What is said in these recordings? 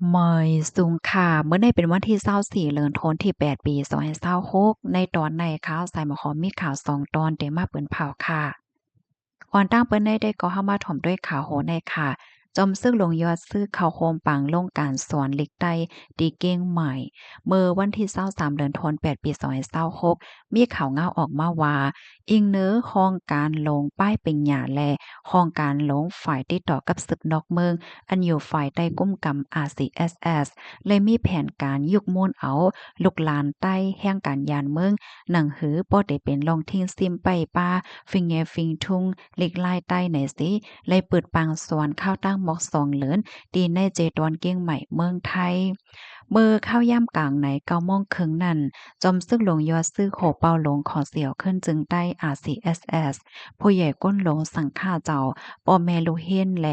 เมยสูงค่ะเมื่อในเป็นวันที่24เดือนธันวาคมที่8ปี2526ในตอนในข่าวใส่หมอหอมมีข่าว2ตอนเตมาเปิ้นเผาค่ะก่อนตั้งเปิ้นได้ก็เข้ามาถมด้วยข่าวโหในค่ะจอมซึกลงยอดซื้อข่าวโคมปังลงการสอนลิกใต้ดีเก้งใหม่เมื่อวันที่23เดือนธันวาคม8ปี2526มีข่าวเงาออกมาว่าอิงเนื้อโครงการลงป้ายเป็นหยาแลโครงการลงฝ่ายติดต่อกับศึกนอกเมืองอันอยู่ฝ่ายใต้กุ้มกำ RCSS เลยมีแผนการยุกมูลเอาลูกหลานใต้แห่งการยานเมืองหนังหือบ่ได้เป็นลองทิ้งซิมไปป้าฟิงแงฟิงทุงเล็กลายใต้ไหนสิเลยเปิดปางสวนข้าวตั้งหมอกสองเหลินดีในเจตอนเกี้ยงใหม่เมืองไทยเมื่อข้าวย่ำกลางใน9โมงครึ่งนั้นจอมซึกหลวงยอดซื้อโขเป่าหลงขอเสียวขึ้นจึงใต้ RCSS ผู้ใหญ่ก้นหลงสั่งฆ่าเจ้าป่อแม่ลูกเฮียนแล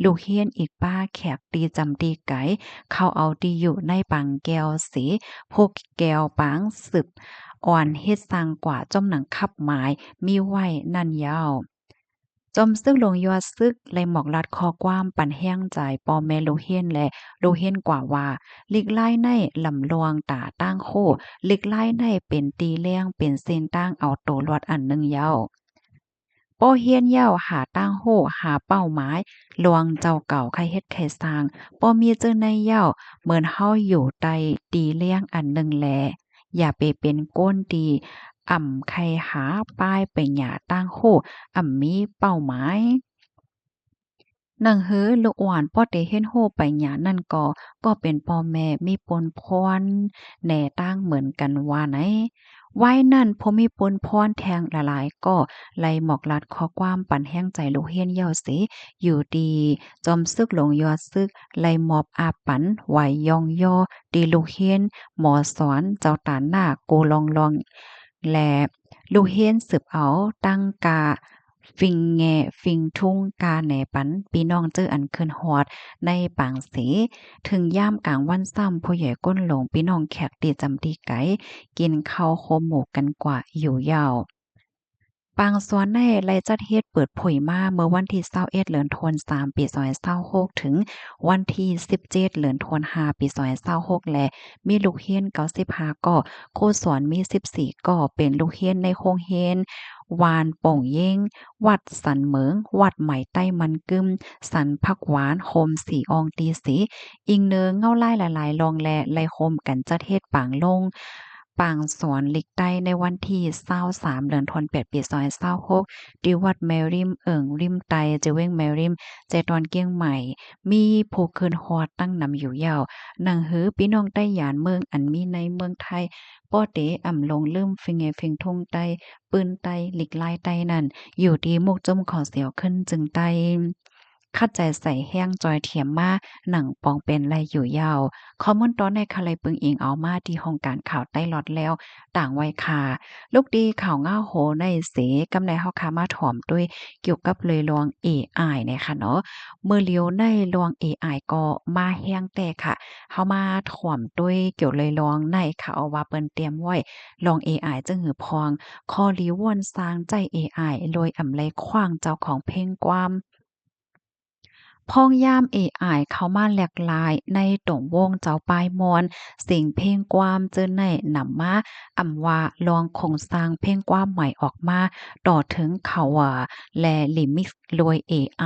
ลูกเฮียนอีกป้าแขกตีจำตีไก่เขาเอาดีอยู่ในปังแก้วสีพวกแก้วปางสืบอ่อนเฮ็ดสร้างกว่าจ้อมหนังคับหมายมีไว้นั่นยาวจอมซึกลงยอดซึกเลยหมอกลัดคอกว้ามปั่นแห้งใจปอแม่ลูกเฮียนและลูกเฮียนกว่าว่าลิกไล่ในลำลวงตาตั้งโคลิกไล่ในเป็นตีเลี้ยงเป็นเส้นตั้งเอาโตรวดอันหนึงยาวป้อเฮียนยาวหาตั้งโหหาเป้าหมายลวงเจ้าเก่าใครเฮ็ดใครสร้างป้อมีเจอในยาวเหมือนเฮาอยู่ใต้ตีเลี้ยงอันหนึ่งแลอย่าไปเป็นก้นดีอ่ำใครหาป้ายไปหยาตั้งโคอ่ำมีเป้าหมาย หนังหือลูกหวานพ่อเตเฮ็นโฮไปหยานั่นก็เป็นพ่อแม่มีปนพรแหน่ตั้งเหมือนกันว่าไหนไว้นั่นพอมีปนพรแทงหลายๆก็ไล่หมอกลัดข้อความปั่นแห้งใจลูกเฮียนเย้าสิอยู่ดีจอมซึกหลงยอดซึกไล่มอบอาปันไหวยองย่อดีลูกเฮียนหมอสอนเจ้าตาหน้าโกลองแลลูกเฮียนสืบเอาตั้งกา ฟิงแงฟิงทุ่งกาแหนปันพี่น้องเจออันเคินฮอดในปางเสถึงย่ามกลางวันซ้ำผู้ใหญ่ก้นหลงพี่น้องแขกตีจำตีไก่กินข้าวโคมหมูกันกว่าอยู่ยาวปางสวนในไร่จัดเฮ็ดเปิดเผยมาเมื่อวันที่21เดือนธันวาคมปี2026ถึงวันที่17เดือนธันวาคมปี2026และมีลูกเฮียน95ก่อครูสอนมี14ก่อเป็นลูกเฮียนในโรงเรียนวานโป่งเย้งวัดสันเหมิงวัดใหม่ใต้มันกึมสันผักหวานโฮมสีอองตีสีอิงเนือเงาไล่หลายๆลองแลไล่โฮมกันจัดเฮ็ดปางลงปางสวนลิกใต้ในวันที่23เดือนธันวาคมปี2026ที่วัดแมริมริมไตเจเว้งแมริมใจตอนเกียงใหม่มีผู้คืนฮอดตั้งนำอยู่ยาวหนังหือพี่น้องใต้หยานเมืองอันมีในเมืองไทยป้อเตอ่ำลงลืมฟิงเงฟิงทุ่งใต้ปืนใต้หลีกลายใต้นั่นอยู่ดีมุกจมขอเสียวขึ้นจึงใต้คัดใจใส่แห้งจอยเถียมมาหนังปองเป็นไรอยู่ยาวข้อมูลตอนในคาไลปึงอิงเอามาที่ห้องการข่าวใต้หลอดแล้วต่างไว้ค่ะลูกดีข่าวง่าโหในเสกำในเฮาคามาถ่อมด้วยเกี่ยวกับเลยลวงเอไอเนี่ยค่ะเนาะเมื่อเลียวในลวงเอไอก็มาแห้งแต่ค่ะเฮามาถ่อมด้วยเกี่ยวเลยลวงในค่ะเอาว่าเปิ้นเตรียมไว้ลองเอไอจึงหือพองคอลีว่นสร้างใจเอไอโดยอำไลขว้างเจ้าของเพลงกวาม พ้องย่ามเอไอเข้ามาแหลกหลายในตรงวงเจ้าปลายมอนเสียงเพลงกวามเจอในนำมาอำว่าลองโครงสร้างเพลงกวามใหม่ออกมาต่อถึงเขาและลิมิกซ์โดยเอไอ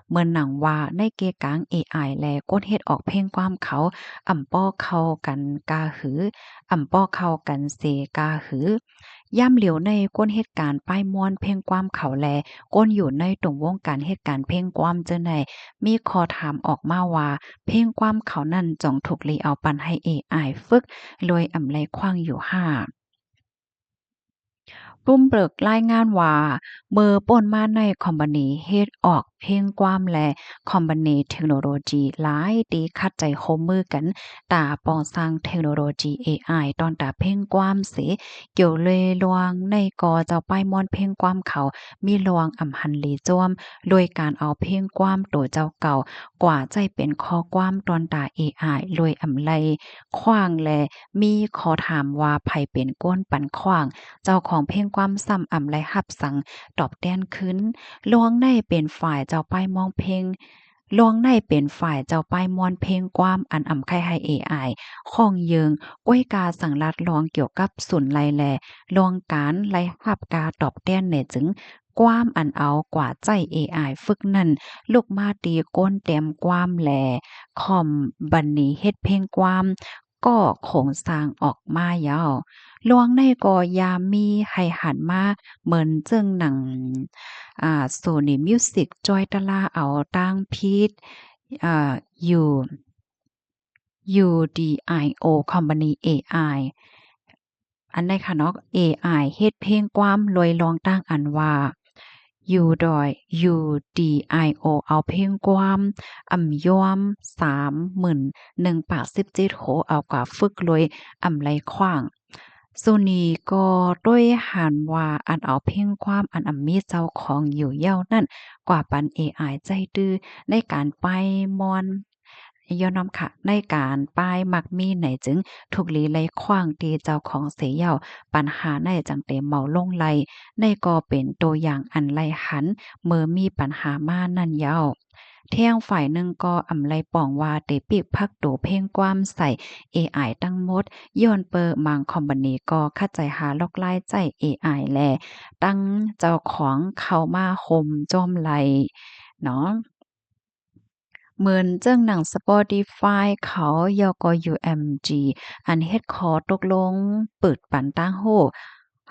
เหมือนหนังว่าในเกกลางเอไอและก้นเฮ็ดออกเพลงกวามเขาป้อเข้ากันกาหือป้อเข้ากันเสกาหือย่ำเหลียวในก้นเหตุการณ์ป้ายม่วนเพลงกวามเขาแลก้นอยู่ในตรงวงการเหตุการณ์เพลงกวามเจอใน มีคอถามออกมาว่าเพลงความเขานั่นจ่องถูกลีเอาปันให้เอไอฝึกโดยอำไลขว้างอยู่ห้า รุ่มเบิกรายงานว่าเมื่อป่นมาในคอมพานีเฮ็ดออกเพลงกว้ามและคอมพานีเทคโนโลยีหลายตีคัดใจโคมมือกันตาปองสร้างเทคโนโลยีเอไอตอนตาเพลงกว้ามเสเกี่ยวเลยลวงในกอเจ้าป้ายม่อนเพลงกว้ามเขามีลวงอำหันหลีจ้วมโดยการเอาเพลงกว้ามตัวเจ้าเก่ากว่าใจเป็นคอกว้ามตอนตาเอไอโดยอำไลขว้างและมีขอถามว่าไผเป็นก้นปันขว้าง เจ้าของเพลงความซ้ำอ่ำและหับสังตอบแต้นขึ้นลวงในเป็นฝ่ายเจ้าป้ายมองเพลง ลวงในเป็นฝ่ายเจ้าป้ายม่วนเพลงกว้ามอันอ่ำไข่ให้ AI ข้องเยิงก้วยกาสังลัดลองเกี่ยวกับสุนไลแลลวงการไล่หับกาตอบแต้นเนี่ยจึงกว้ามอันเอากว่าใจ AI ฝึกนั่นลูกมาตีก้นเต็มกว้ามแลคอมบันนี้เฮ็ดเพลงกว้ามก็โครงสร้างออกมายาวลวงในก็ยามมีให้หันมาเหมือนเจิงหนังSony Music จอยตะลาเอาตั้งพีดอ่า U UDIO Company AI อันใดค่ะเนาะ AI เฮ็ดเพลงกว้ามลอยลองตั้งอันว่า U ดอย UDIO เอาเพลงกว้ามอ่ำย่อม31,017โหเอากว่าฝึกลอยอ่ำไรขว้างส่วนนี้ก็ด้วยหันว่าอันเอาเพลงความอันมีเจ้าของอยู่เย้านั่นกว่าปัน AI ใจตื้อในการป้ายม่อนย้อนนำค่ะในการป้ายมักมีไหนจึงถูกลีไลขว้างตีเจ้าของเสียเย้าปัญหาในจังเตเมาลงไหลในก็เป็นตัวอย่างอันไลหันเมื่อมีปัญหามานั่นเย้าเที่ยงฝ่ายหนึ่งก็อำไลป่องว่าเตปีกพักโตเพ่งความใส่ AI ตั้งหมดย้อนเปิดมังคอมพานีก็เข้าใจหาลอกไล่ใจ AI แลตั้งเจ้าของเข้ามาห่มจอมไหลเนาะเหมือนเจ้งหนัง Spotify เขายก UMG อันเฮ็ดขอตกลงเปิดปันตั้งโฮ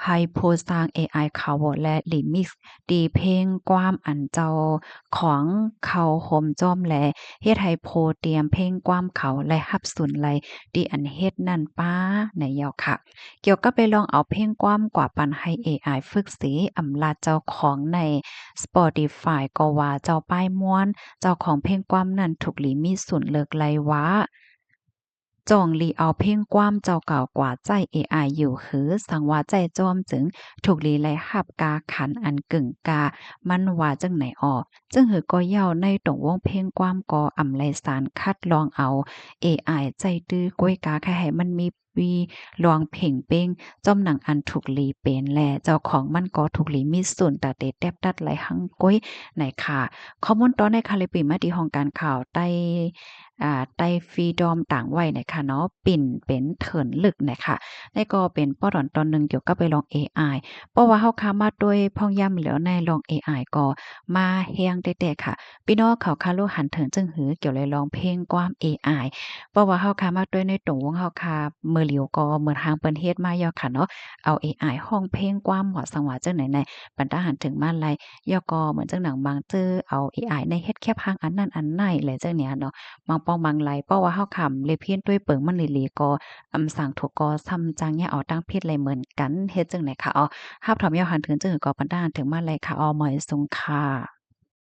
ให้โพสร้าง AI เขาและ Remix ตีเพลงความอันเจ้าของเขาห่มจ้อมแลเฮ็ดให้โพเตรียมเพลงความเขาและรับสุนไหลที่อันเฮ็ดนั่นป้าในยอค่ะ เกี่ยวกับไปลองเอาเพลงความกว่าปันให้ AI ฝึกสิอำลาเจ้าของใน Spotify ก็ว่าเจ้าป้ายม่วน เจ้าของเพลงความนั้นถูกหลีมีส่วนเลิกไลว่าจองหลีเอาเพลงความเจ้าเก่ากว่าใจ AI อยู่หือสังว่าใจจอมจึงถูกหลีไลหับกาขันอันกึ่งกา มันว่าจังไหนออจึงหือก็เย้าในตรงวงเพลงความก็อำไลสารคัดลองเอา AI ใจตื้อกล้วยกาแค่ให้มันมีปีลองเพ่งเป้งจอมหนังอันถูกหลีเป็นแลเจ้าของมันก็ถูกหลีมีส่วนตาเตแตบตัดไหลหังก้อยไหนค่ะข้อมูลตอนในคาลิปีมาที่ห้องการข่าวใต้ฟรีดอมต่างไว้นะคะเนาะปิ่นเป็นเถินลึกนะคะนี่ก็เป็นป้อดอนตอนหนึ่งเกี่ยวกับไปลอง AI เพราะว่าเฮาค้ามาด้วยพ่องย่ำแล้วในลอง AI ก็มาแฮงแต่ๆค่ะพี่น้องเขาคาโลหันเถิงจึงหือเกี่ยวเลยลองเพลงความ AI เพราะว่าเฮาค้ามาด้วยในตรงวงเฮาคาเมื่อเหลียวก็เหมือนทางเปิ้นเฮ็ดมาย่อค่ะเนาะเอา AI ห้องเพลงความเหมาะสังว่าจังไหนในบรรดาหันถึงมาไลย่อก็เหมือนจังหนังบางเจอเอา AI ในเฮ็ดแค่พังอันนั้นอันไหนแหละจังเนี้ยเนาะ บางปองบางไหลเพราะว่าเฮาขำเลยเพี้ยนด้วยเปิงมันหลีๆก็สั่งถูกก็ซ้ำจังเนี่ยเอาตั้งผิดเลยเหมือนกันเฮ็ดจังไหนคะรับถอมยอหันถึงจึงก็ปันดานถึงมาเลยค่ะเหมอยสุงค่ะ